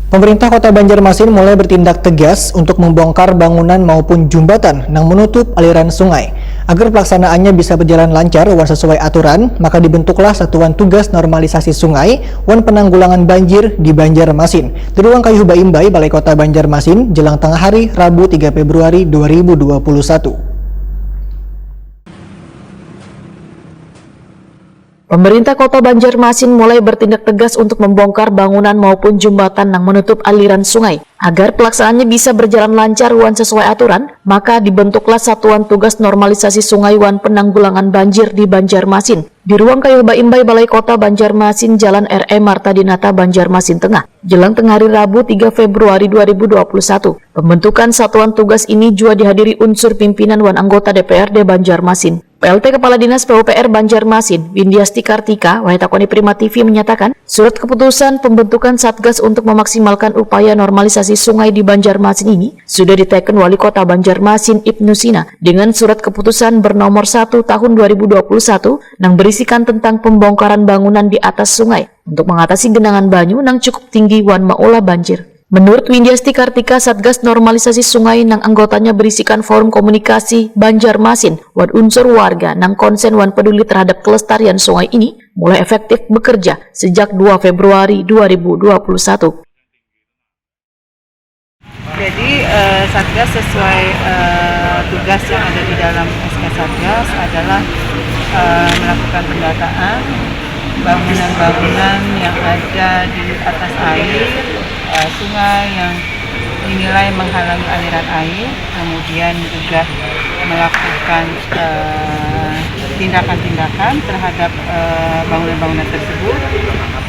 Pemerintah Kota Banjarmasin mulai bertindak tegas untuk membongkar bangunan maupun jembatan yang menutup aliran sungai. Agar pelaksanaannya bisa berjalan lancar dan sesuai aturan, maka dibentuklah Satuan Tugas Normalisasi Sungai wan Penanggulangan Banjir di Banjarmasin di Ruang Kayu Baimbai, Balai Kota Banjarmasin, jelang tengah hari Rabu 3 Februari 2021. Pemerintah Kota Banjarmasin mulai bertindak tegas untuk membongkar bangunan maupun jembatan yang menutup aliran sungai. Agar pelaksanaannya bisa berjalan lancar wan sesuai aturan, maka dibentuklah Satuan Tugas Normalisasi Sungai wan Penanggulangan Banjir di Banjarmasin di Ruang Kayu Baimbai, Balai Kota Banjarmasin, Jalan R.E. Marta Dinata, Banjarmasin Tengah, jelang tengah hari Rabu 3 Februari 2021. Pembentukan satuan tugas ini juga dihadiri unsur pimpinan wan anggota DPRD Banjarmasin. PLT Kepala Dinas PUPR Banjarmasin, Windiasti Kartika, Wahitakoni Prima TV menyatakan, surat keputusan pembentukan Satgas untuk memaksimalkan upaya normalisasi sungai di Banjarmasin ini sudah diteken Wali Kota Banjarmasin Ibnu Sina dengan surat keputusan bernomor 1 tahun 2021 yang berisikan tentang pembongkaran bangunan di atas sungai untuk mengatasi genangan banyu yang cukup tinggi wan maolah banjir. Menurut Windiasti Kartika, Satgas Normalisasi Sungai nang anggotanya berisikan forum komunikasi Banjarmasin wan unsur warga nang konsen wan peduli terhadap kelestarian sungai ini mulai efektif bekerja sejak 2 Februari 2021. Jadi Satgas sesuai tugas yang ada di dalam SK Satgas adalah melakukan pendataan bangunan-bangunan yang ada di atas air, sungai yang dinilai menghalangi aliran air, kemudian juga melakukan tindakan-tindakan terhadap bangunan-bangunan tersebut,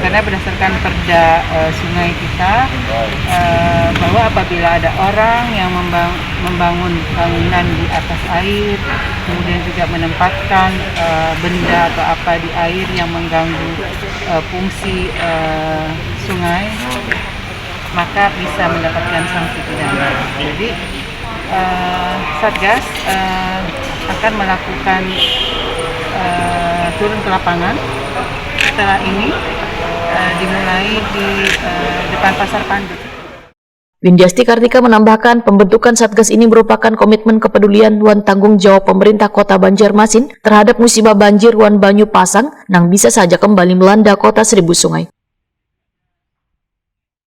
karena berdasarkan perda sungai kita bahwa apabila ada orang yang membangun bangunan di atas air, kemudian juga menempatkan benda atau apa di air yang mengganggu fungsi sungai, maka bisa mendapatkan sanksi pidana. Jadi Satgas akan melakukan turun ke lapangan setelah ini dimulai di depan Pasar Pandut. Windiasti Kartika menambahkan pembentukan Satgas ini merupakan komitmen kepedulian wan tanggung jawab pemerintah Kota Banjarmasin terhadap musibah banjir wan banyu pasang yang bisa saja kembali melanda Kota Seribu Sungai.